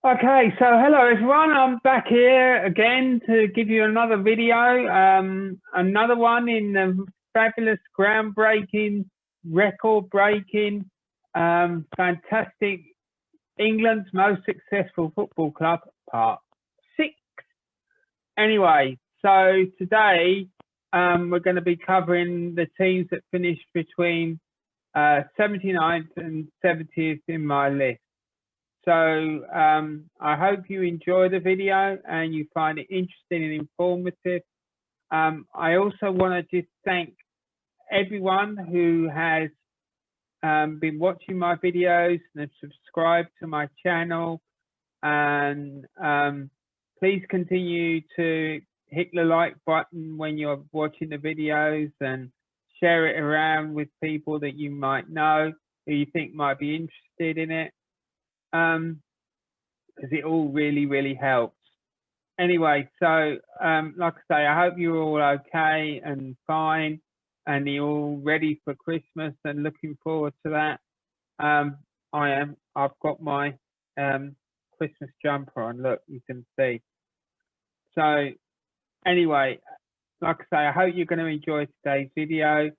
Okay, so hello everyone. I'm back here again to give you another video, another one in the fabulous, groundbreaking, record-breaking, fantastic England's most successful football club, part 6. Anyway, so today we're going to be covering the teams that finished between 79th and 70th in my list. So I hope you enjoy the video and you find it interesting and informative. I also want to just thank everyone who has been watching my videos and have subscribed to my channel. And please continue to hit the like button when you're watching the videos and share it around with people that you might know who you think might be interested in it. Because it all really helps. Anyway, so like I say, I hope you're all okay and fine and you're all ready for Christmas and looking forward to that. I am. I've got my Christmas jumper on. Look, you can see. So anyway, like I say, I hope you're going to enjoy today's video.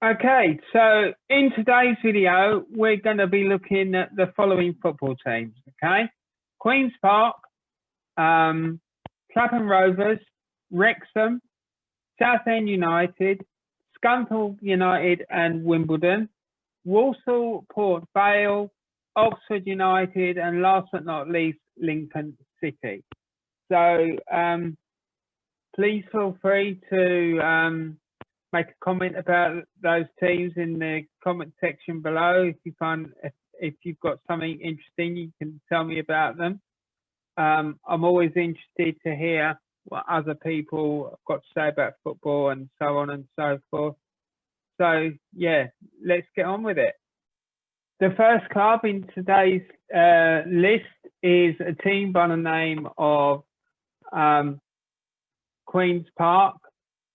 Okay, so in today's video, we're going to be looking at the following football teams, okay? Queen's Park, Clapham Rovers, Wrexham, Southend United, Scunthorpe United and Wimbledon, Walsall, Port Vale, Oxford United, and last but not least, Lincoln City. So please feel free to make a comment about those teams in the comment section below. If you've got something interesting, you can tell me about them. I'm always interested to hear what other people have got to say about football and so on and so forth. So yeah, let's get on with it. The first club in today's list is a team by the name of Queen's Park.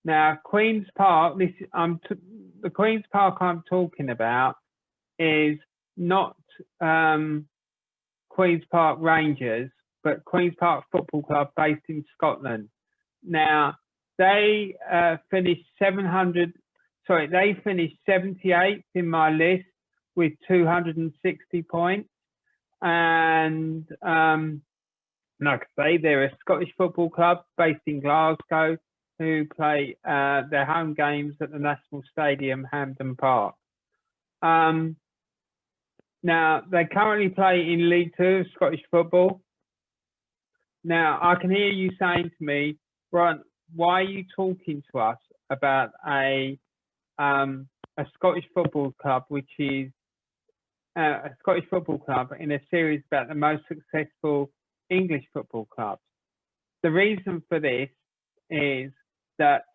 Now, Queen's Park, the Queen's Park I'm talking about is not Queen's Park Rangers, but Queen's Park Football Club based in Scotland. Now, they finished 78th in my list with 260 points. And like I say, they're a Scottish football club based in Glasgow, who play their home games at the National Stadium, Hampden Park. Now, they currently play in League Two of Scottish football. Now, I can hear you saying to me, Brian, why are you talking to us about a Scottish football club, which is a Scottish football club in a series about the most successful English football clubs? The reason for this is that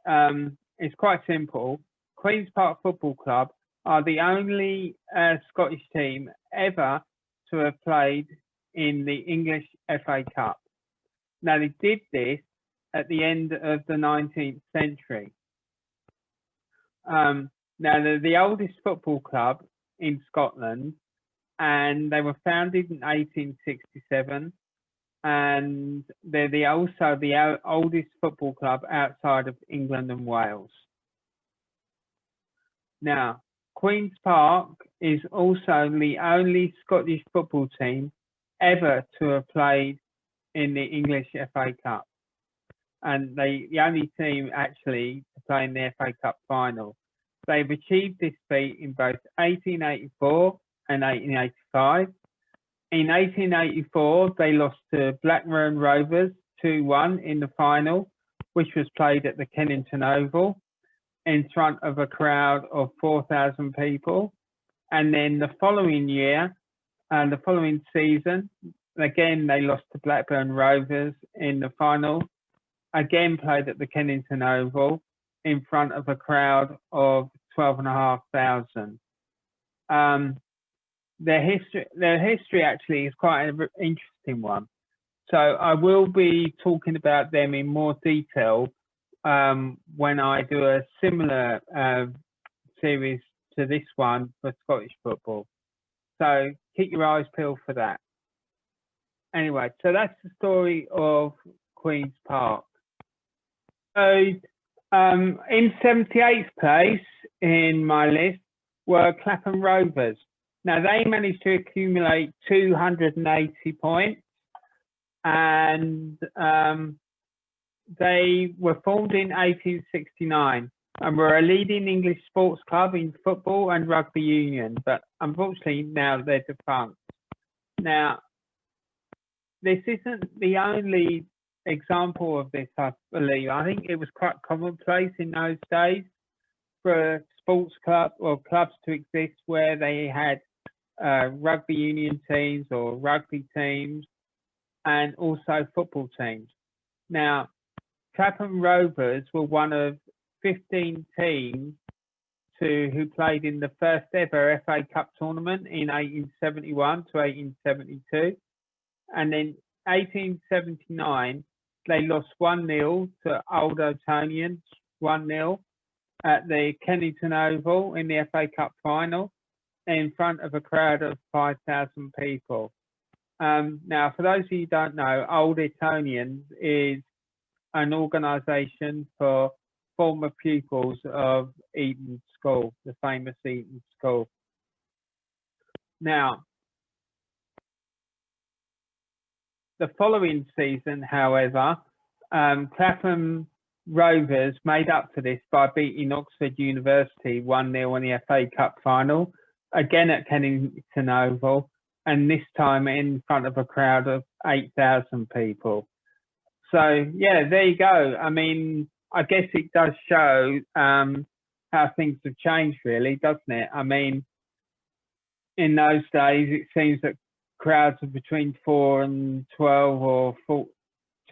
it's quite simple. Queen's Park Football Club are the only Scottish team ever to have played in the English FA Cup. Now, they did this at the end of the 19th century. Now, they're the oldest football club in Scotland, and they were founded in 1867. And they're also the oldest football club outside of England and Wales. Now, Queen's Park is also the only Scottish football team ever to have played in the English FA Cup. And the only team actually to play in the FA Cup final. They've achieved this feat in both 1884 and 1885. In 1884, they lost to Blackburn Rovers 2-1 in the final, which was played at the Kennington Oval in front of a crowd of 4,000 people. And then the following year, and the following season, again, they lost to Blackburn Rovers in the final, again played at the Kennington Oval in front of a crowd of 12,500. Their history actually is quite an interesting one. So I will be talking about them in more detail when I do a similar series to this one for Scottish football. So keep your eyes peeled for that. Anyway, so that's the story of Queen's Park. So in 78th place in my list were Clapham Rovers. Now, they managed to accumulate 280 points, and they were formed in 1869 and were a leading English sports club in football and rugby union, but unfortunately now they're defunct. Now, this isn't the only example of this, I believe. I think it was quite commonplace in those days for a sports club or clubs to exist where they had rugby union teams or rugby teams and also football teams. Now, Clapham Rovers were one of 15 teams who played in the first ever FA Cup tournament in 1871 to 1872. And in 1879, they lost 1-0 to Old Etonians, 1-0 at the Kennington Oval in the FA Cup final in front of a crowd of 5,000 people. Now, for those of you who don't know, Old Etonians is an organisation for former pupils of Eton School, the famous Eton School. Now, the following season, however, Clapham Rovers made up for this by beating Oxford University 1-0 in the FA Cup final, again at Kennington Oval, and this time in front of a crowd of 8,000 people. So, yeah, there you go. I mean, I guess it does show how things have changed, really, doesn't it? I mean, in those days, it seems that crowds of between 4 and 12 or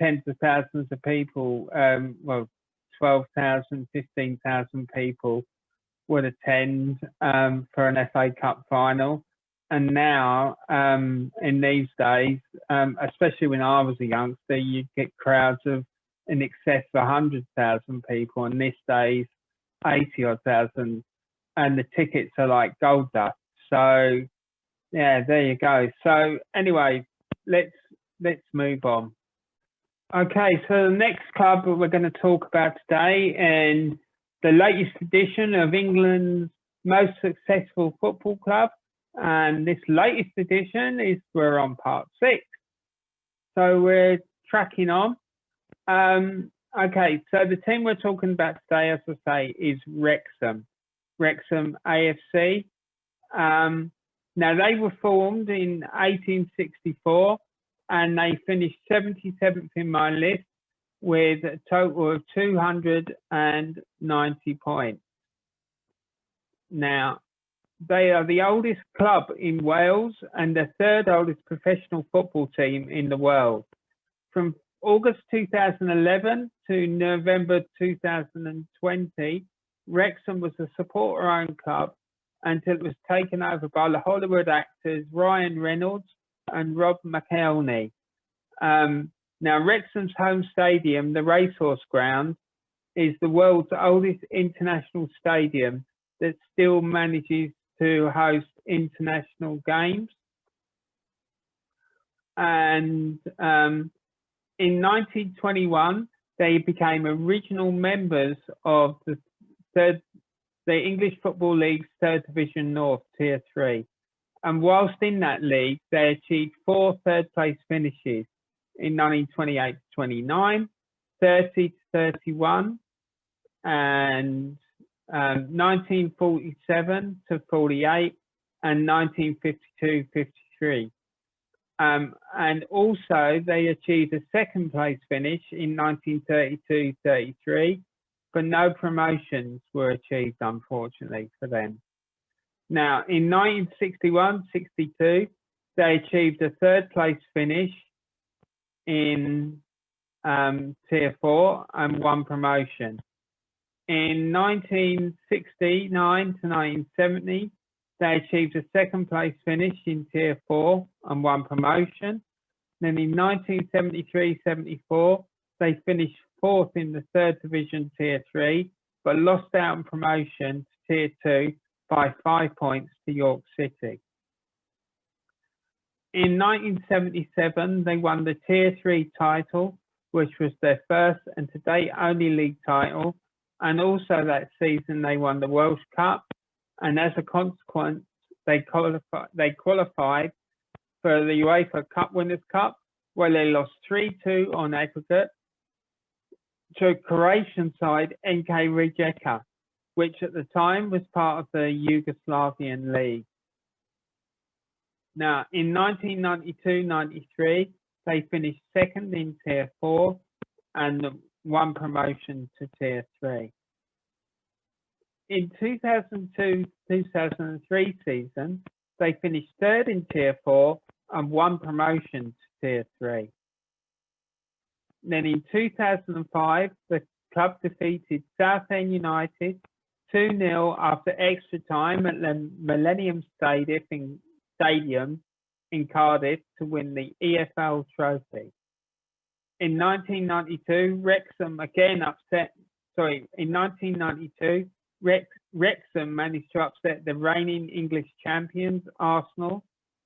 10s of thousands of people, 12,000, 15,000 people would attend for an FA Cup final. And now, in these days, especially when I was a youngster, you'd get crowds of in excess of 100,000 people, and these days, 80,000, and the tickets are like gold dust. So, yeah, there you go. So anyway, let's move on. Okay, so the next club that we're going to talk about today, and the latest edition of England's most successful football club, and this latest edition we're on part 6. So we're tracking on. Okay, so the team we're talking about today, as I say, is Wrexham AFC. Now, they were formed in 1864 and they finished 77th in my list with a total of 290 points. Now, they are the oldest club in Wales and the 3rd oldest professional football team in the world. From August 2011 to November 2020, Wrexham was a supporter-owned club until it was taken over by the Hollywood actors Ryan Reynolds and Rob McElhenney. Now, Wrexham's home stadium, the Racehorse Ground, is the world's oldest international stadium that still manages to host international games. And in 1921, they became original members of the English Football League's 3rd Division North, Tier 3. And whilst in that league, they achieved 4 third-place finishes in 1928-29, 30-31, and 1947-48, and 1952-53. And also, they achieved a 2nd place finish in 1932-33, but no promotions were achieved, unfortunately, for them. Now, in 1961-62, they achieved a 3rd place finish in Tier 4 and 1 promotion. In 1969-1970, they achieved a 2nd place finish in Tier 4 and 1 promotion. Then in 1973-74, they finished 4th in the 3rd Division Tier 3, but lost out on promotion to Tier 2 by 5 points to York City. In 1977, they won the Tier 3 title, which was their first and to date only league title. And also that season, they won the Welsh Cup. And as a consequence, they qualified for the UEFA Cup Winners' Cup, where they lost 3-2 on aggregate to Croatian side NK Rijeka, which at the time was part of the Yugoslavian League. Now, in 1992-93, they finished second in Tier 4 and won promotion to Tier 3. In 2002-2003 season, they finished third in Tier 4 and won promotion to Tier 3. Then in 2005, the club defeated Southend United 2-0 after extra time at the Millennium Stadium in Cardiff to win the EFL trophy. In 1992, Wrexham managed to upset the reigning English champions, Arsenal,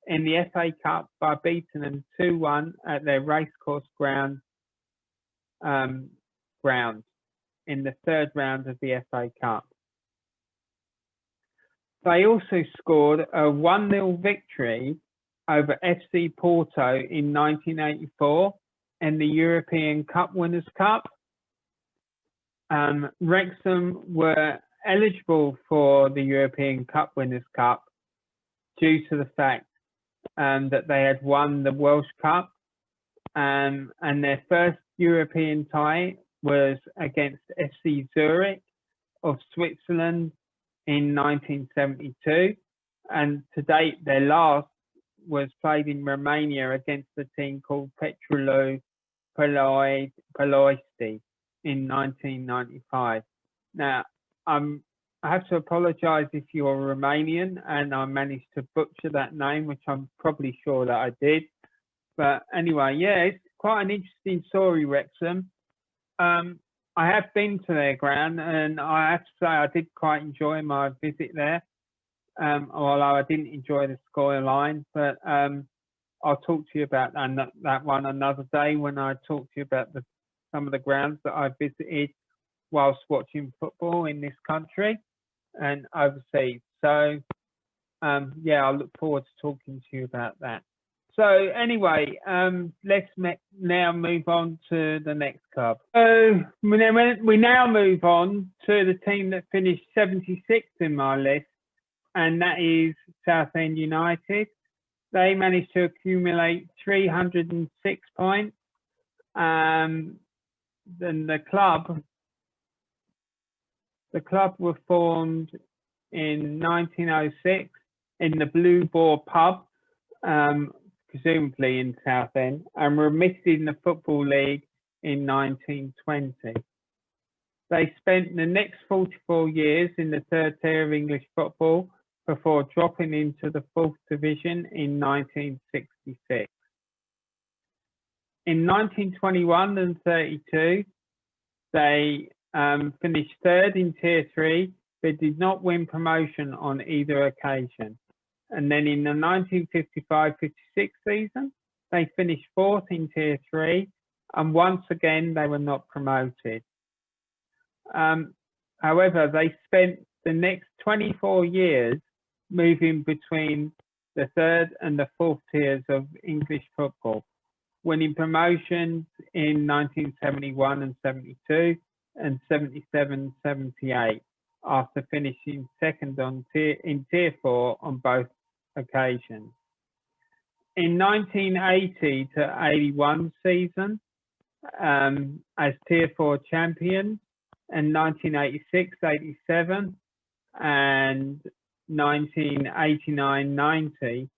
in the FA Cup by beating them 2-1 at their racecourse ground in the third round of the FA Cup. They also scored a 1-0 victory over FC Porto in 1984 in the European Cup Winners' Cup. Wrexham were eligible for the European Cup Winners' Cup due to the fact that they had won the Welsh Cup, and their first European tie was against FC Zurich of Switzerland in 1972, and to date their last was played in Romania against a team called Petrolul Ploiești in 1995. Now, I have to apologise if you're Romanian and I managed to butcher that name, which I'm probably sure that I did. But anyway, yeah, it's quite an interesting story, Wrexham. I have been to their ground, and I have to say I did quite enjoy my visit there. Although I didn't enjoy the scoreline, but I'll talk to you about that one another day when I talk to you about some of the grounds that I visited whilst watching football in this country and overseas. So, yeah, I look forward to talking to you about that. So anyway, let's now move on to the next club. So we now move on to the team that finished 76th in my list, and that is Southend United. They managed to accumulate 306 points. Then the club were formed in 1906 in the Blue Boar pub, presumably in Southend, and were admitted in the Football League in 1920. They spent the next 44 years in the third tier of English football before dropping into the fourth division in 1966. In 1921 and 32, they finished third in Tier 3, but did not win promotion on either occasion. And then in the 1955-56 season, they finished fourth in Tier 3, and once again, they were not promoted. However, they spent the next 24 years moving between the third and the fourth tiers of English football, winning promotions in 1971 and 72 and 77-78 after finishing second in Tier 4 on both occasions. In 1980 to 81 season, as Tier 4 champions, and 1986-87 and 1989-90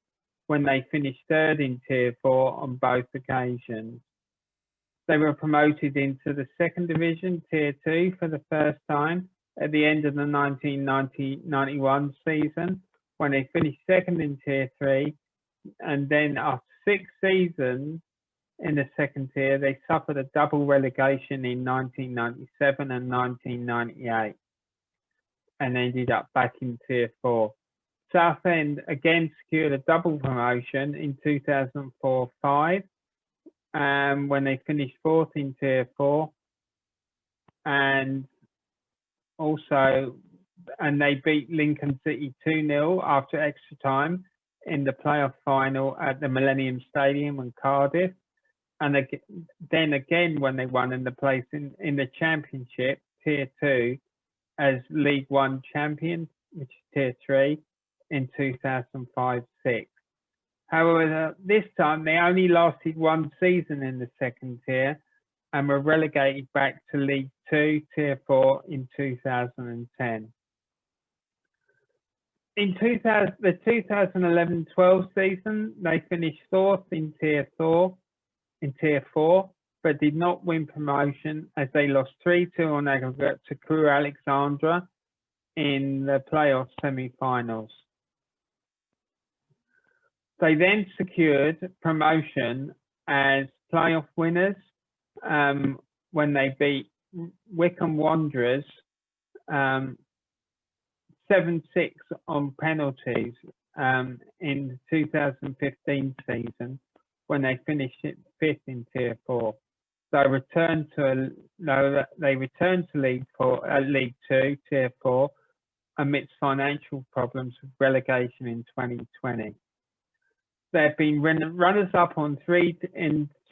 when they finished third in Tier 4 on both occasions. They were promoted into the second division, Tier 2, for the first time at the end of the 1990-91 season, when they finished second in Tier 3, and then after 6 seasons in the second tier, they suffered a double relegation in 1997 and 1998, and ended up back in Tier 4. Southend again secured a double promotion in 2004-05, when they finished fourth in Tier 4, and they beat Lincoln City 2-0 after extra time in the playoff final at the Millennium Stadium in Cardiff. And then again when they won in the place in the Championship, Tier 2, as League One champions, which is Tier 3, in 2005-06. However, this time they only lasted one season in the second tier and were relegated back to League 2, Tier 4 in 2010. In the 2011-12 season, they finished fourth in Tier 4, but did not win promotion as they lost 3-2 on aggregate to Crewe Alexandra in the playoff semi-finals. They then secured promotion as playoff winners when they beat Wycombe Wanderers 7-6 on penalties in the 2015 season, when they finished fifth in Tier 4. They returned to League 2, Tier 4, amidst financial problems with relegation in 2020. They've been runners-up on three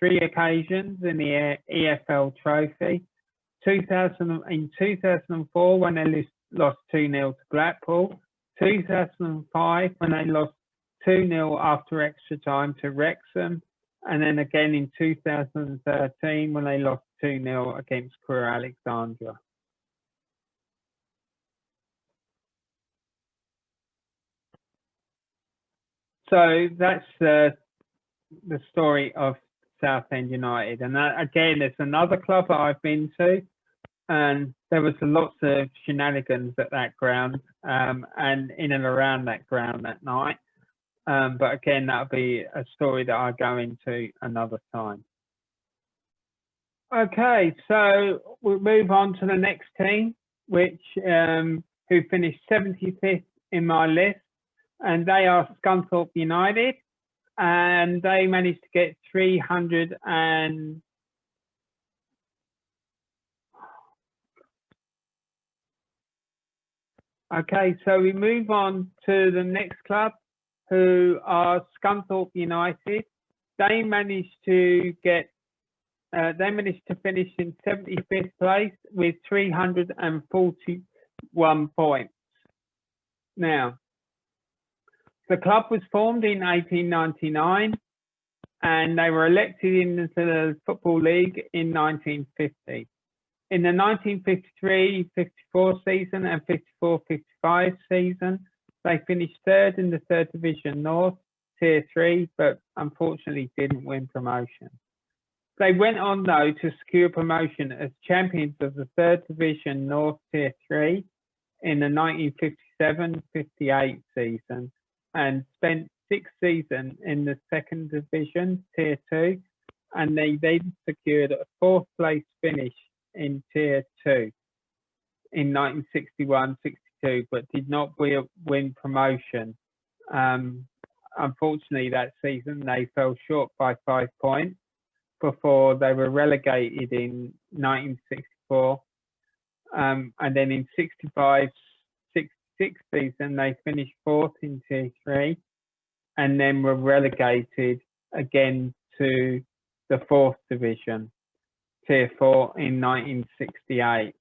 occasions in the EFL Trophy. In 2004, when they lost 2-0 to Blackpool. 2005, when they lost 2-0 after extra time to Wrexham. And then again in 2013, when they lost 2-0 against Crewe Alexandra. So that's the story of Southend United. And that, again, it's another club that I've been to. And there was lots of shenanigans at that ground and in and around that ground that night. But again, that'll be a story that I'll go into another time. Okay, so we'll move on to the next team, which who finished 75th in my list. And they are Scunthorpe United, and they managed to get 300 and okay, so we move on to the next club, who are Scunthorpe United. They managed to finish in 75th place with 341 points. Now, the club was formed in 1899 and they were elected into the Football League in 1950. In the 1953-54 season and 54-55 season, they finished third in the Third Division North, Tier 3, but unfortunately didn't win promotion. They went on, though, to secure promotion as champions of the Third Division North, Tier 3 in the 1957-58 season, and spent 6 seasons in the Second Division, Tier 2, and they then secured a 4th place finish in Tier 2 in 1961-62, but did not win promotion. Unfortunately, that season they fell short by 5 points before they were relegated in 1964, and then in 65-66 season they finished 4th in Tier 3 and then were relegated again to the 4th division, Tier 4, in 1968.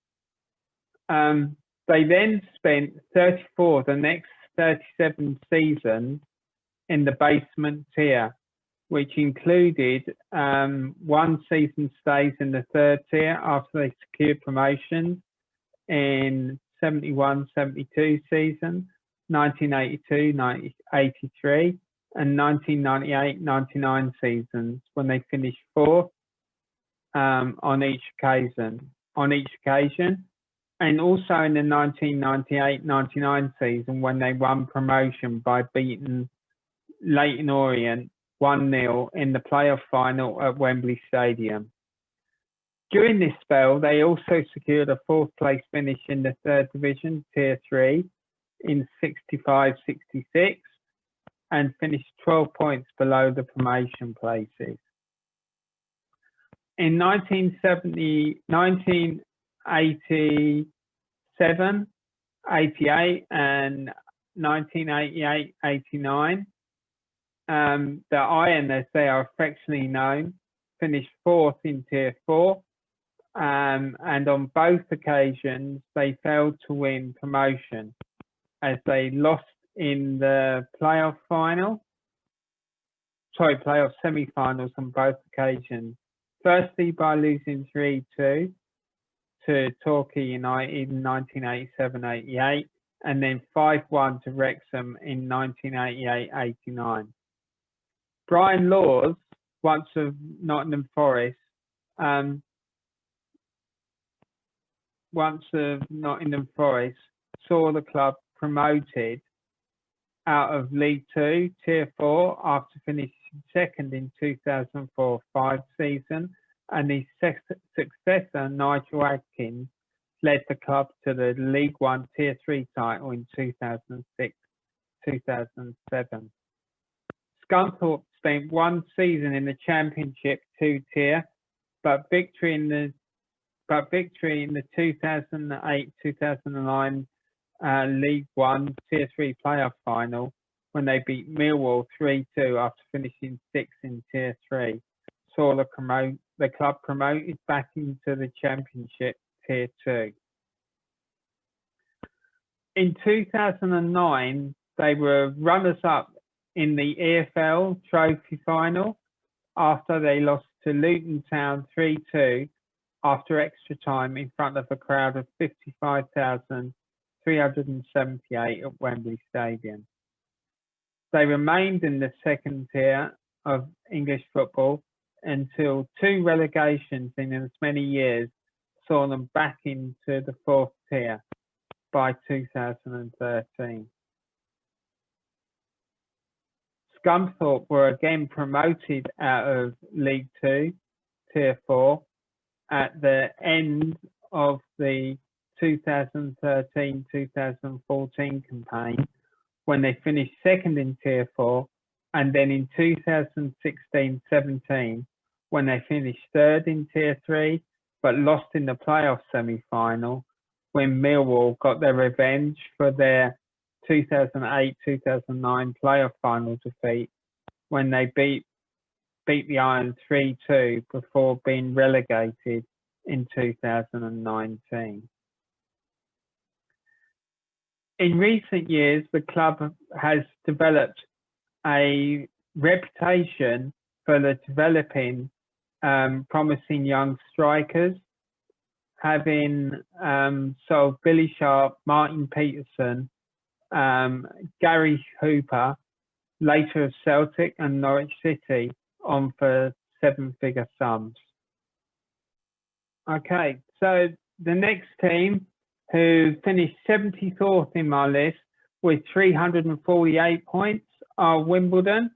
They then spent the next 37 seasons in the basement tier, which included 1 season stays in the 3rd tier after they secured promotion in 71-72 season, 1982-83, and 1998-99 seasons, when they finished 4th on each occasion, and also in the 1998-99 season, when they won promotion by beating Leyton Orient 1-0 in the playoff final at Wembley Stadium. During this spell, they also secured a 4th place finish in the 3rd division, Tier 3, in 65-66 and finished 12 points below the promotion places. In 1987, 88 and 1988-89, the Iron, as they are affectionately known, finished 4th in Tier 4, and on both occasions they failed to win promotion as they lost in the playoff semi-finals on both occasions. Firstly, by losing 3-2 to Torquay United in 1987-88, and then 5-1 to Wrexham in 1988-89. Brian Laws, once of Nottingham Forest, saw the club promoted out of League Two, Tier 4, after finishing second in 2004-05 season, and his successor, Nigel Adkins, led the club to the League One Tier 3 title in 2006-2007. Scunthorpe spent one season in the Championship 2 tier, but victory in the 2008-2009 League One Tier 3 playoff final, when they beat Millwall 3-2 after finishing 6th in Tier 3, saw the club promoted back into the Championship Tier 2. In 2009, they were runners-up in the EFL Trophy Final after they lost to Luton Town 3-2 after extra time in front of a crowd of 55,378 at Wembley Stadium. They remained in the second tier of English football until 2 relegations in as many years saw them back into the 4th tier by 2013. Scunthorpe were again promoted out of League 2, Tier 4, at the end of the 2013-2014 campaign, when they finished second in Tier 4, and then in 2016-17, when they finished third in Tier 3, but lost in the playoff semi-final, when Millwall got their revenge for their 2008-2009 playoff final defeat, when they beat the Iron 3-2 before being relegated in 2019. In recent years, the club has developed a reputation for developing promising young strikers, having sold Billy Sharp, Martin Peterson, Gary Hooper, later of Celtic and Norwich City, on for 7-figure sums. Okay, so the next team, who finished 74th in my list with 348 points, are Wimbledon.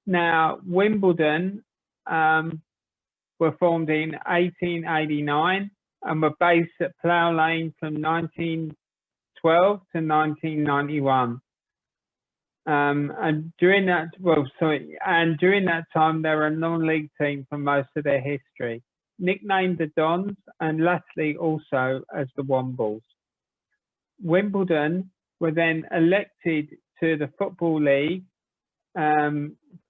Now, Wimbledon were formed in 1889 and were based at Plough Lane from 1912 to 1991. And during that time, they were a non-league team for most of their history, nicknamed the Dons and lastly also as the Wombles. Wimbledon were then elected to the Football League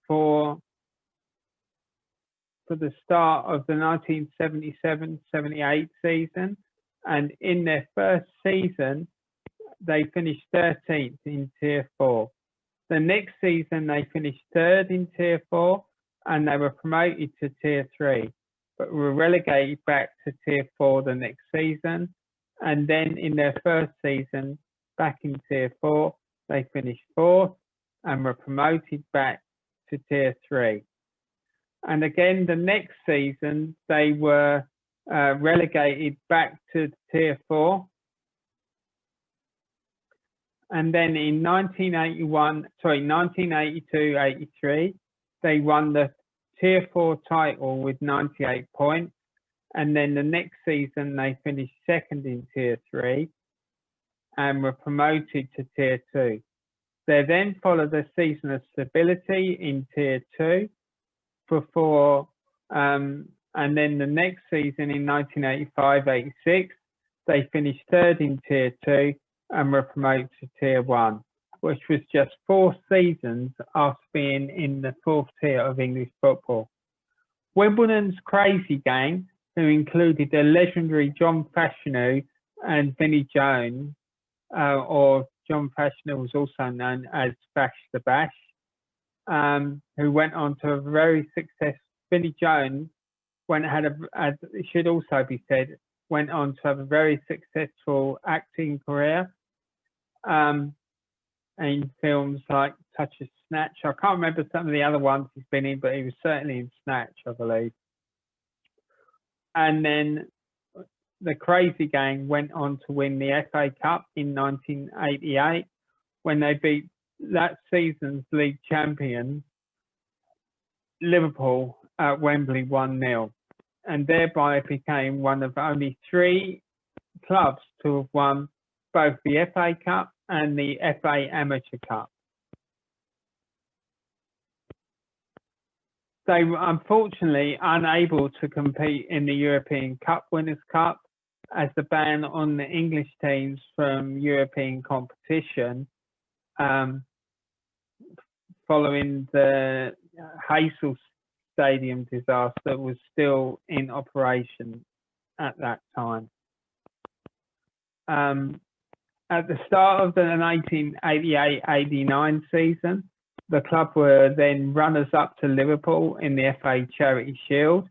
for the start of the 1977-78 season, and in their first season they finished 13th in Tier 4. The next season they finished 3rd in Tier 4 and they were promoted to Tier 3, but were relegated back to Tier 4 the next season, and then in their first season back in Tier 4 they finished 4th and were promoted back to Tier 3. And again the next season they were relegated back to Tier 4. And then in 1982-83, they won the Tier 4 title with 98 points. And then the next season, they finished 2nd in Tier 3. and were promoted to Tier 2. There then followed a season of stability in Tier 2 and then the next season in 1985-86, they finished third in Tier 2 and were promoted to Tier 1, which was just 4 seasons after being in the 4th tier of English football. Wimbledon's Crazy Gang, who included the legendary John Fashanu and Vinnie Jones, or John Fashanu was also known as Bash the Bash, who went on to a very successful. Vinnie Jones as it should also be said, went on to have a very successful acting career in films like such as Snatch. I can't remember some of the other ones he's been in, but he was certainly in Snatch, I believe. And then the Crazy Gang went on to win the FA Cup in 1988 when they beat that season's league champions, Liverpool, at Wembley 1-0, and thereby became one of only 3 clubs to have won both the FA Cup and the FA Amateur Cup. They were unfortunately unable to compete in the European Cup Winners' Cup, as the ban on the English teams from European competition following the Hazel Stadium disaster was still in operation at that time. At the start of the 1988-89 season, the club were then runners-up to Liverpool in the FA Charity Shield,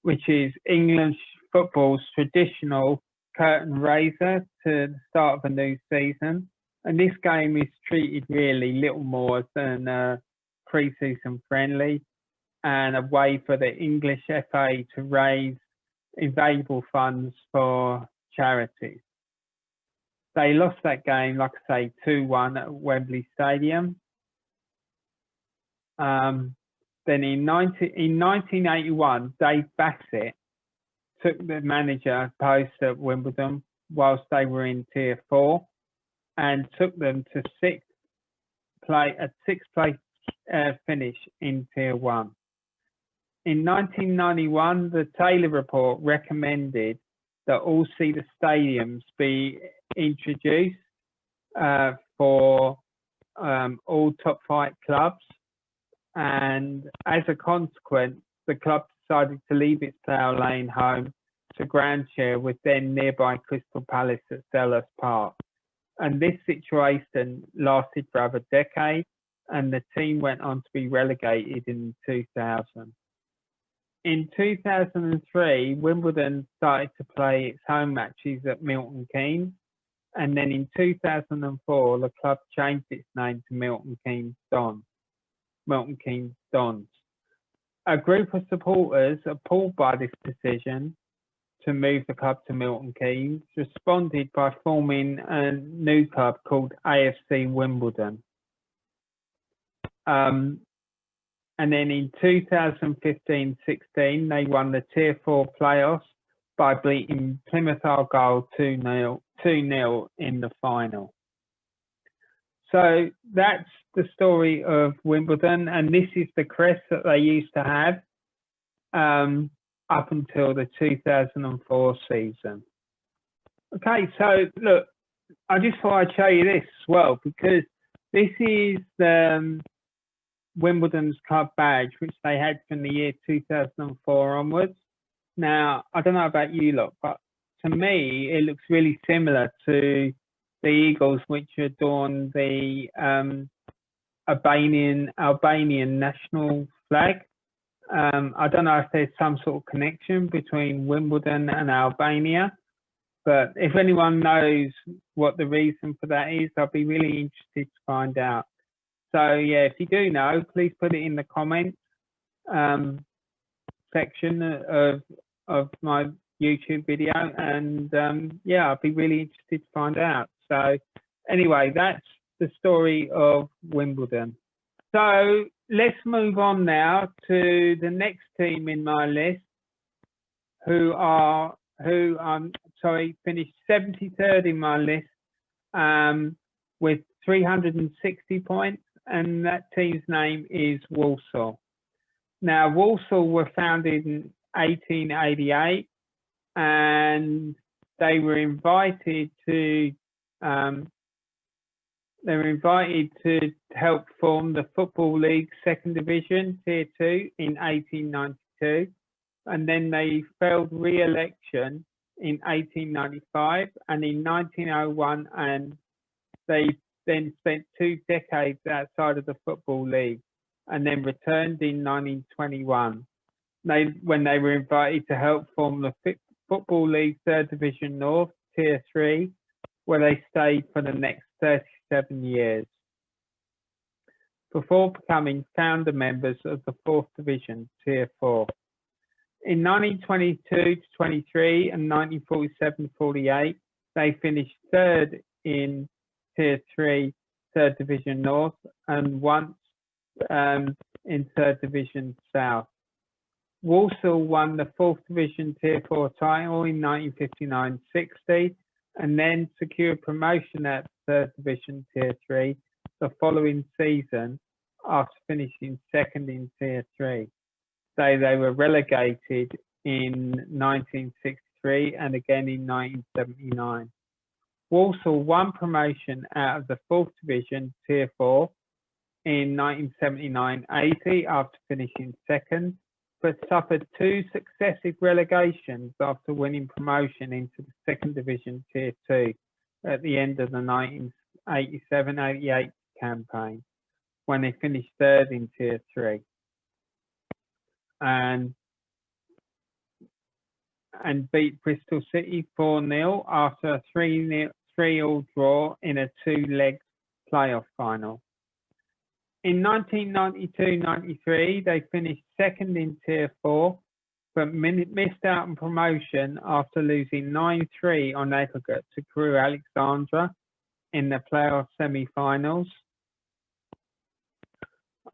which is English football's traditional curtain raiser to the start of a new season. And this game is treated really little more than a pre-season friendly and a way for the English FA to raise invaluable funds for charities. They lost that game, like I say, 2-1 at Wembley Stadium. Then in 1981, Dave Bassett took the manager post at Wimbledon whilst they were in Tier 4 and took them to sixth place finish in Tier 1. In 1991, the Taylor Report recommended that all Cedar stadiums be introduced for all top 5 clubs, and as a consequence, the club decided to leave its Plough Lane home to ground share with then nearby Crystal Palace at Selhurst Park. And this situation lasted for over a decade, and the team went on to be relegated in 2000. In 2003, Wimbledon started to play its home matches at Milton Keynes, and then in 2004, the club changed its name to Milton Keynes Dons. A group of supporters, appalled by this decision to move the club to Milton Keynes, responded by forming a new club called AFC Wimbledon. And then in 2015-16, they won the Tier 4 playoffs by beating Plymouth Argyle 2-0 in the final. So that's the story of Wimbledon, and this is the crest that they used to have up until the 2004 season. Okay, so look, I just thought I'd show you this as well, because this is the Wimbledon's club badge, which they had from the year 2004 onwards. Now, I don't know about you lot, but to me, it looks really similar to the Eagles, which adorn the Albanian national flag. I don't know if there's some sort of connection between Wimbledon and Albania, but if anyone knows what the reason for that is, I'll be really interested to find out. So yeah, if you do know, please put it in the comments section of my YouTube video, and yeah, I'll be really interested to find out. So anyway, that's the story of Wimbledon. So let's move on now to the next team in my list, who finished 73rd in my list, with 360 points, and that team's name is Walsall. Now, Walsall were founded in 1888, and they were invited to help form the Football League Second Division Tier 2 in 1892, and then they failed re-election in 1895 and in 1901, and they then spent 2 decades outside of the Football League and then returned in 1921 when they were invited to help form the Football League Third Division North Tier 3, where they stayed for the next 37 years before becoming founder members of the Fourth Division Tier 4. In 1922-23 and 1947-48, they finished third in Tier 3 Third Division North and once in Third Division South. Walsall won the Fourth Division Tier 4 title in 1959-60 and then secured promotion at Third Division Tier 3 the following season after finishing second in Tier 3. They were relegated in 1963 and again in 1979. Walsall won promotion out of the Fourth Division Tier 4 in 1979-80 after finishing second, but suffered 2 successive relegations after winning promotion into the Second Division Tier 2 at the end of the 1987-88 campaign, when they finished third in Tier 3. And beat Bristol City 4-0 after a 3-3 draw in a 2-leg playoff final. In 1992-93, they finished second in Tier 4, but missed out on promotion after losing 9-3 on aggregate to Crewe Alexandra in the playoff semi-finals.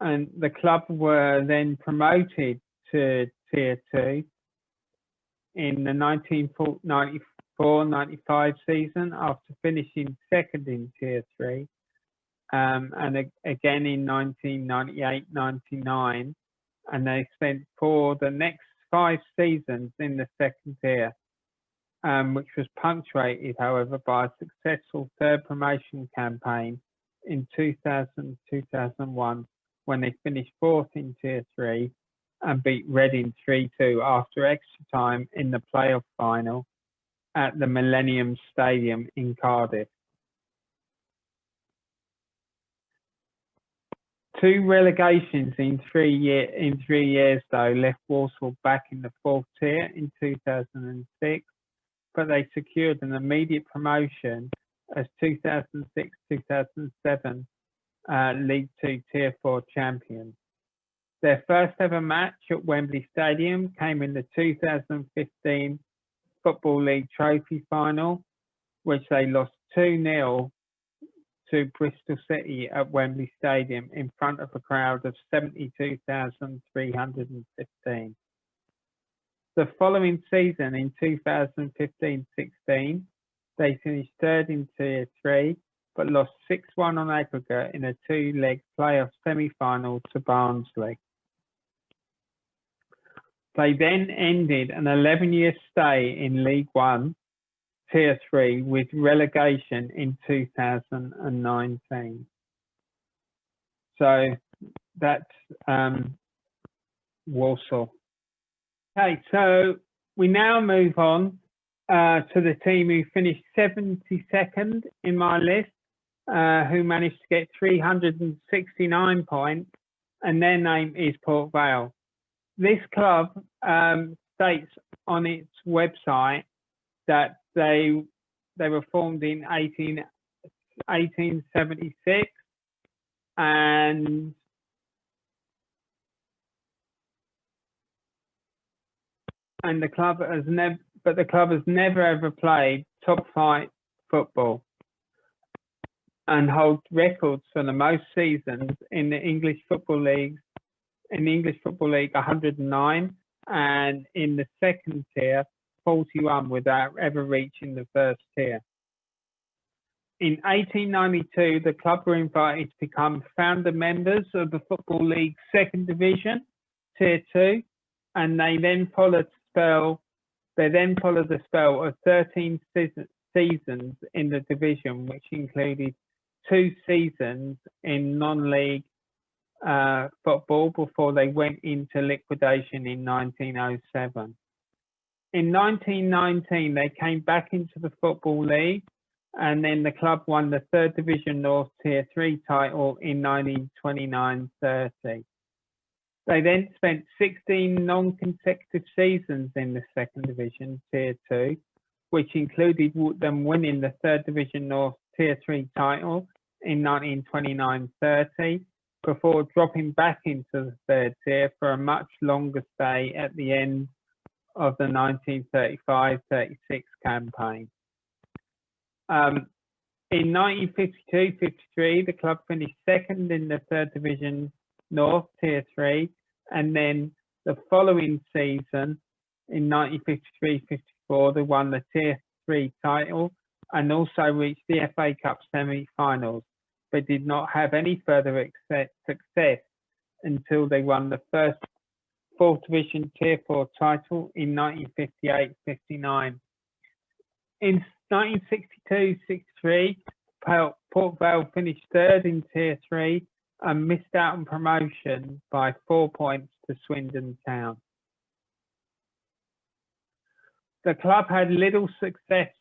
And the club were then promoted to Tier 2 in the 1994-95 season after finishing second in Tier 3. And again in 1998-99, and they spent for the next 5 seasons in the second tier, which was punctuated, however, by a successful third promotion campaign in 2000-2001, when they finished 4th in Tier 3 and beat Reading 3-2 after extra time in the playoff final at the Millennium Stadium in Cardiff. 2 relegations in 3 years, though, left Walsall back in the 4th tier in 2006, but they secured an immediate promotion as 2006-2007 League 2 Tier 4 champions. Their first ever match at Wembley Stadium came in the 2015 Football League Trophy Final, which they lost 2-0 to Bristol City at Wembley Stadium in front of a crowd of 72,315. The following season, in 2015-16, they finished third in Tier 3, but lost 6-1 on aggregate in a 2-leg playoff semi-final to Barnsley. They then ended an 11-year stay in League One, Tier 3, with relegation in 2019. So that's Walsall. Okay, so we now move on to the team who finished 72nd in my list, who managed to get 369 points, and their name is Port Vale. This club states on its website that they were formed in 1876, and the club has never ever played top flight football and holds records for the most seasons in the English Football League. In the English Football League, 109, and in the second tier, 41, without ever reaching the first tier. In 1892, the club were invited to become founder members of the Football League Second Division, Tier 2, and they then followed a spell of 13 seasons in the division, which included 2 seasons in non-league football before they went into liquidation in 1907. In 1919, they came back into the Football League, and then the club won the Third Division North Tier 3 title in 1929-30. They then spent 16 non-consecutive seasons in the Second Division Tier 2, which included them winning the Third Division North Tier 3 title in 1929-30, before dropping back into the third tier for a much longer stay at the end of the 1935-36 campaign. In 1952-53, the club finished second in the Third Division North Tier 3, and then the following season, in 1953-54, they won the Tier 3 title and also reached the FA Cup semi-finals, but did not have any further success until they won the first Fourth Division Tier 4 title in 1958-59. In 1962-63, Port Vale finished third in Tier 3 and missed out on promotion by 4 points to Swindon Town. The club had little success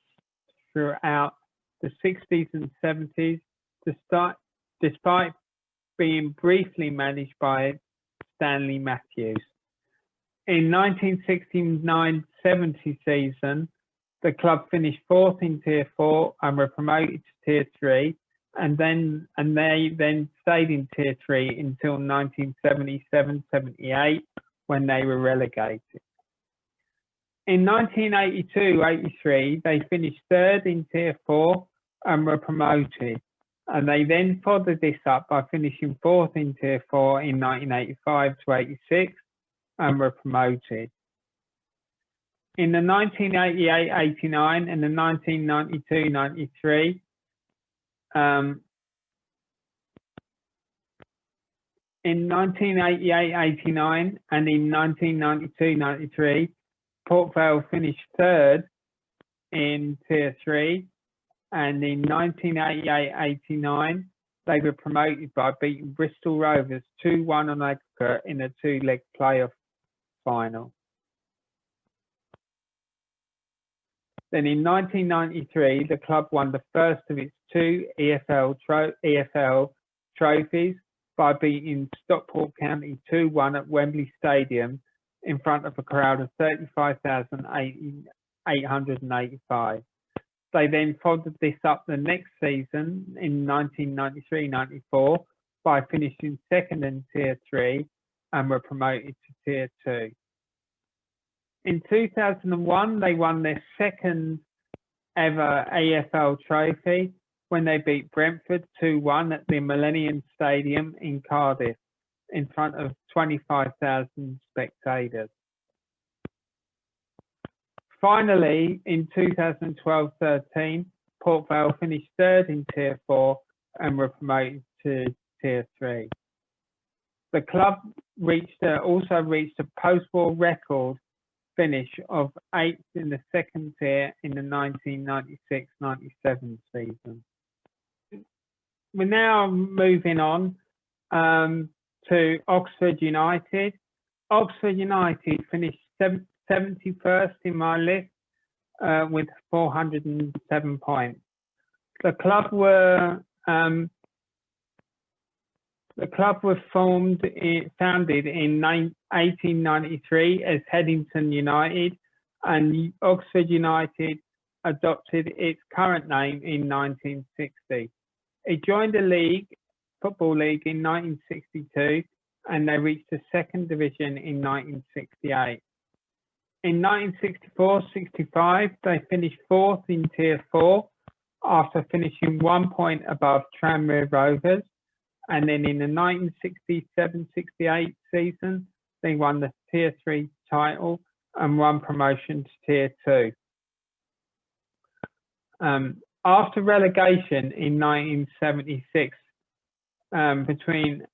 throughout the 60s and 70s, despite being briefly managed by Stanley Matthews. In 1969-70 season, the club finished fourth in Tier 4 and were promoted to Tier 3, and they then stayed in Tier 3 until 1977-78, when they were relegated. In 1982-83, they finished third in Tier 4 and were promoted, and they then followed this up by finishing fourth in Tier 4 in 1985-86 and were promoted. In the 1988-89 and the 1992-93, in 1988-89 and in 1992-93, Port Vale finished third in Tier 3, and in 1988-89, they were promoted by beating Bristol Rovers 2-1 on aggregate in a 2-leg playoff final. Then in 1993, the club won the first of its 2 EFL trophies by beating Stockport County 2-1 at Wembley Stadium in front of a crowd of 35,885. They then followed this up the next season in 1993-94 by finishing second in Tier 3 and were promoted to Tier 2. In 2001, they won their second ever AFL trophy when they beat Brentford 2-1 at the Millennium Stadium in Cardiff in front of 25,000 spectators. Finally, in 2012-13, Port Vale finished third in Tier 4 and were promoted to Tier 3. The club also reached a post-war record finish of 8th in the second tier in the 1996-97 season. We're now moving on to Oxford United. Oxford United finished 71st in my list with 407 points. The club were founded in 1893 as Headington United, and Oxford United adopted its current name in 1960. It joined the Football League in 1962, and they reached the second division in 1968. In 1964-65, they finished fourth in Tier 4 after finishing 1 point above Tranmere Rovers. And then in the 1967-68 season, they won the Tier 3 title and won promotion to Tier 2. After relegation in 1976, between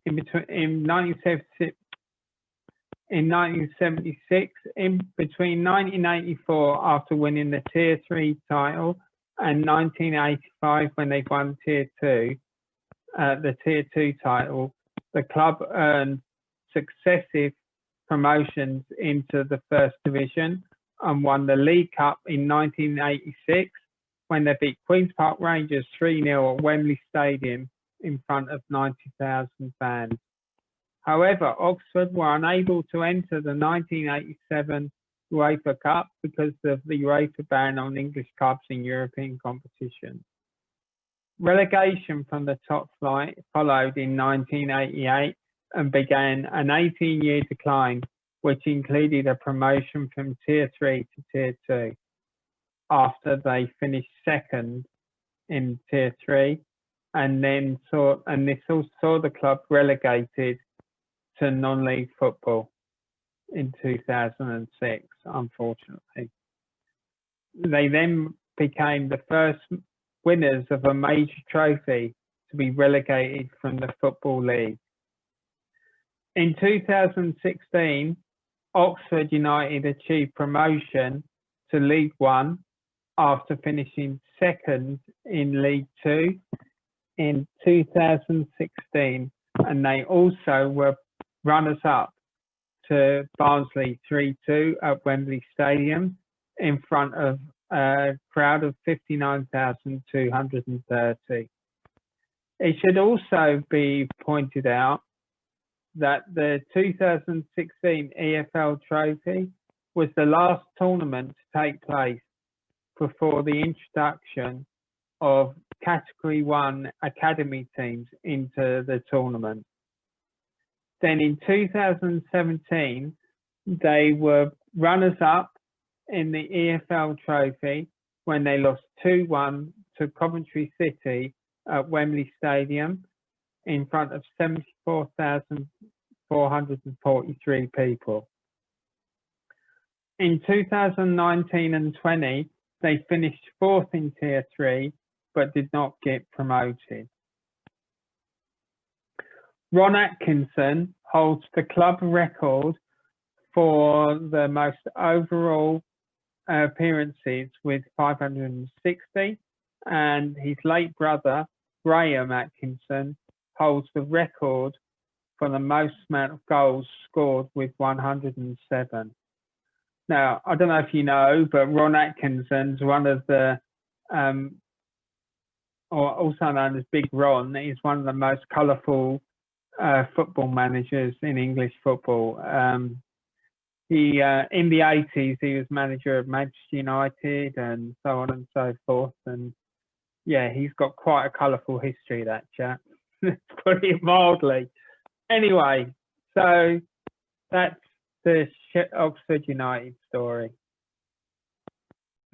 1984 after winning the Tier 3 title and 1985 when they won Tier 2, the Tier 2 title, the club earned successive promotions into the First Division and won the League Cup in 1986 when they beat Queen's Park Rangers 3-0 at Wembley Stadium in front of 90,000 fans. However, Oxford were unable to enter the 1987 UEFA Cup because of the UEFA ban on English clubs in European competition. Relegation from the top flight followed in 1988 and began an 18-year decline, which included a promotion from Tier 3 to Tier 2 after they finished second in Tier 3, and this saw the club relegated to non-league football in 2006, unfortunately. They then became the first winners of a major trophy to be relegated from the Football League. In 2016, Oxford United achieved promotion to League One after finishing second in League Two in 2016, and they also were runners-up to Barnsley 3-2 at Wembley Stadium in front of a crowd of 59,230. It should also be pointed out that the 2016 EFL Trophy was the last tournament to take place before the introduction of Category 1 academy teams into the tournament. Then in 2017, they were runners-up in the EFL Trophy when they lost 2-1 to Coventry City at Wembley Stadium in front of 74,443 people. In 2019 and 20, they finished fourth in Tier 3, but did not get promoted. Ron Atkinson holds the club record for the most overall appearances with 560, and his late brother, Graham Atkinson, holds the record for the most amount of goals scored with 107. Now, I don't know if you know, but Ron Atkinson's one of the, or also known as Big Ron, is one of the most colourful football managers in English football. He in the 80s, he was manager of Manchester United and so on and so forth. And yeah, he's got quite a colourful history, that chap, to put it mildly. Anyway, so that's the Oxford United story.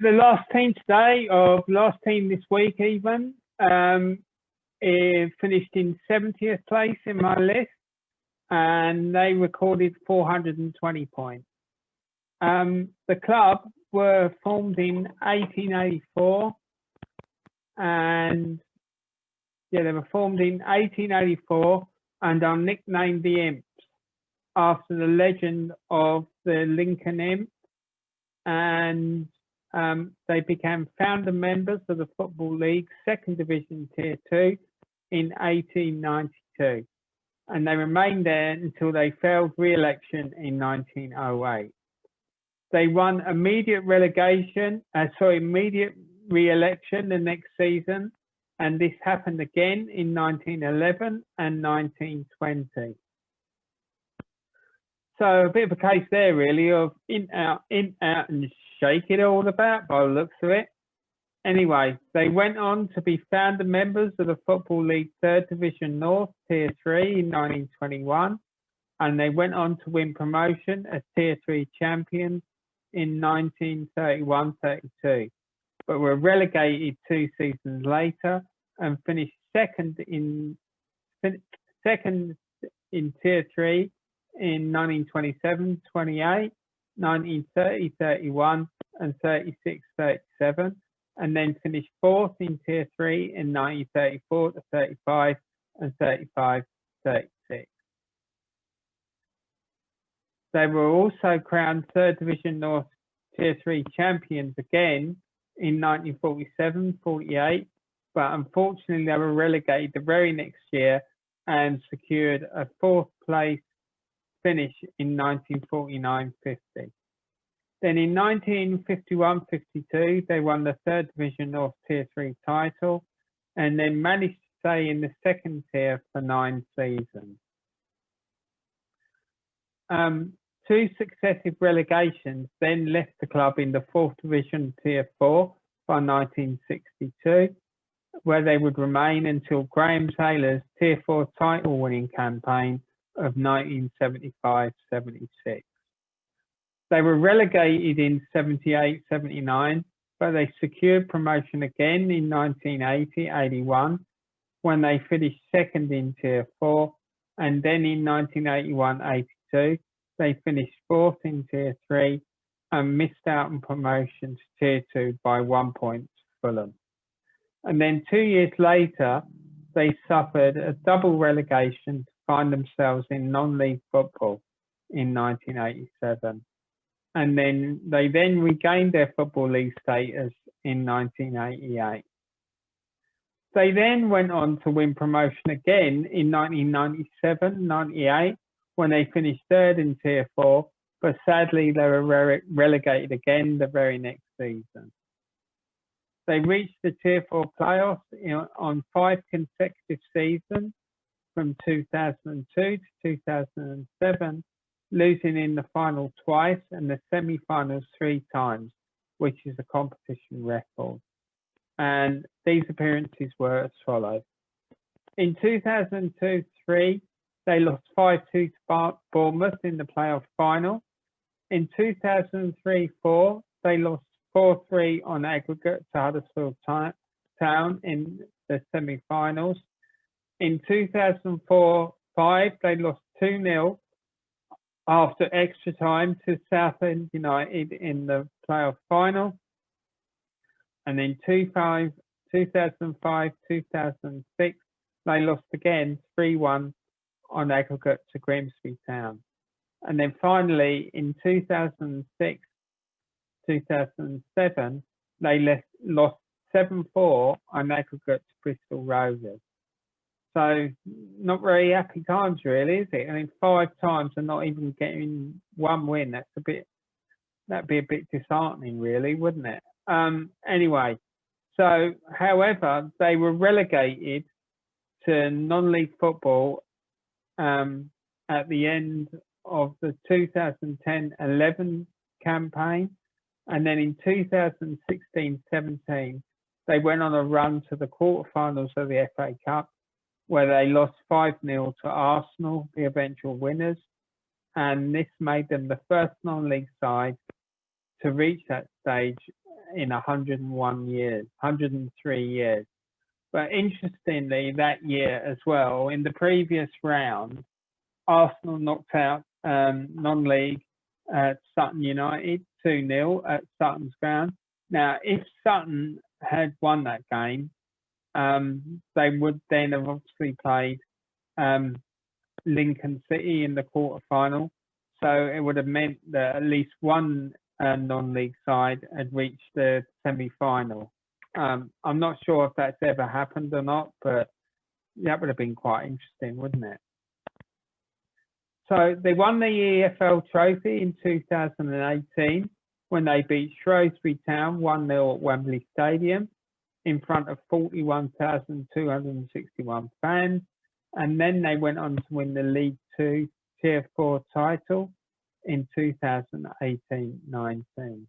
The last team today, or last team this week even, it finished in 70th place in my list, and they recorded 420 points. The club were formed in 1884, and yeah, they were formed in 1884 and are nicknamed the Imps after the legend of the Lincoln Imp, and they became founder members of the Football League Second Division Tier 2 in 1892, and they remained there until they failed re-election in 1908. They won immediate re-election the next season, and this happened again in 1911 and 1920. So a bit of a case there really of in, out, and shake it all about by the looks of it. Anyway, they went on to be founder members of the Football League Third Division North Tier 3 in 1921, and they went on to win promotion as Tier 3 champions in 1931-32, but were relegated 2 seasons later and finished second in Tier 3 in 1927-28, 1930-31 and 36-37, and then finished fourth in Tier 3 in 1934 to 35 and 35 36. They were also crowned 3rd Division North Tier 3 champions again in 1947-48, but unfortunately they were relegated the very next year and secured a 4th place finish in 1949-50. Then in 1951-52 they won the 3rd Division North Tier 3 title and then managed to stay in the 2nd tier for 9 seasons. 2 successive relegations then left the club in the 4th Division Tier 4 by 1962, where they would remain until Graham Taylor's Tier 4 title winning campaign of 1975-76. They were relegated in 78-79, but they secured promotion again in 1980-81 when they finished 2nd in Tier 4, and then in 1981-82 they finished 4th in Tier 3 and missed out on promotion to Tier 2 by 1 point to Fulham. And then 2 years later, they suffered a double relegation to find themselves in non-league football in 1987. And then they regained their Football League status in 1988. They then went on to win promotion again in 1997-98 when they finished 3rd in Tier 4, but sadly they were relegated again the very next season. They reached the Tier 4 playoffs on 5 consecutive seasons from 2002 to 2007, losing in the final twice and the semi-finals 3 times, which is a competition record. And these appearances were as follows. In 2002-03, they lost 5-2 to Bournemouth in the playoff final. In 2003-04, they lost 4-3 on aggregate to Huddersfield Town in the semi-finals. In 2004-05, they lost 2-0 after extra time to Southend United in the playoff final. And in 2005-2006, they lost again 3-1 on aggregate to Grimsby Town. And then finally, in 2006-2007, they lost 7-4 on aggregate to Bristol Rovers. So not very happy times, really, is it? I mean, 5 times and not even getting 1 win. That'd be a bit disheartening, really, wouldn't it? Anyway, so however, they were relegated to non-league football at the end of the 2010-11 campaign, and then in 2016-17 they went on a run to the quarterfinals of the FA Cup, where they lost 5-0 to Arsenal, the eventual winners, and this made them the first non-league side to reach that stage in 103 years. But interestingly, that year as well, in the previous round, Arsenal knocked out non-league Sutton United 2-0 at Sutton's ground. Now, if Sutton had won that game, they would then have obviously played Lincoln City in the quarterfinal. So it would have meant that at least one non-league side had reached the semi-final. I'm not sure if that's ever happened or not, but that would have been quite interesting, wouldn't it? So they won the EFL trophy in 2018 when they beat Shrewsbury Town 1-0 at Wembley Stadium in front of 41,261 fans. And then they went on to win the League 2 Tier 4 title in 2018-19.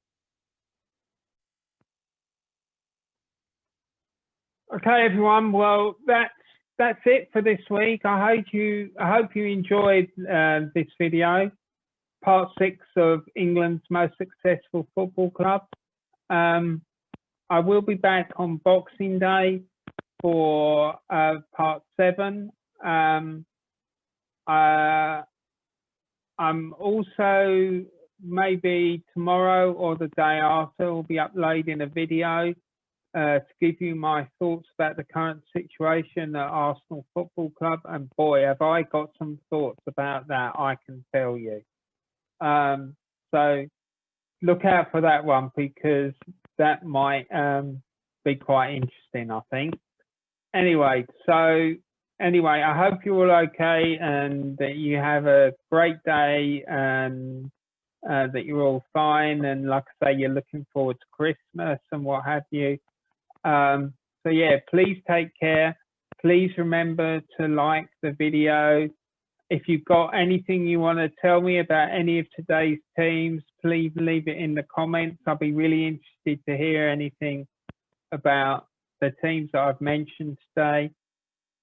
Okay, everyone. Well, that's it for this week. I hope you enjoyed this video, part 6 of England's most successful football club. I will be back on Boxing Day for part 7. I'm also maybe tomorrow or the day after will be uploading a video to give you my thoughts about the current situation at Arsenal Football Club. And boy, have I got some thoughts about that, I can tell you. So look out for that one, because that might be quite interesting, I think. Anyway, I hope you're all okay and that you have a great day, and that you're all fine. And like I say, you're looking forward to Christmas and what have you. So yeah, please take care. Please remember to like the video. If you've got anything you want to tell me about any of today's teams, please leave it in the comments. I'll be really interested to hear anything about the teams that I've mentioned today.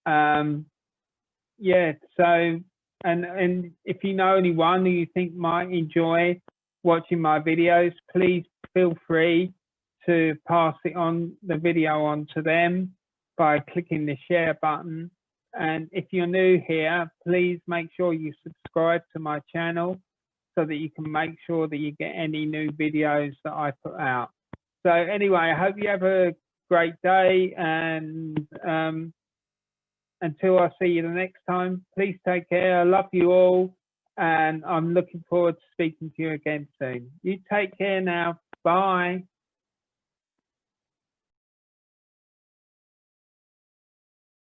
Yeah, so, and if you know anyone who you think might enjoy watching my videos, please feel free to pass the video on to them by clicking the share button. And if you're new here, please make sure you subscribe to my channel so that you can make sure that you get any new videos that I put out. So anyway, I hope you have a great day, and until I see you the next time, please take care. I love you all, and I'm looking forward to speaking to you again soon. You take care now. Bye.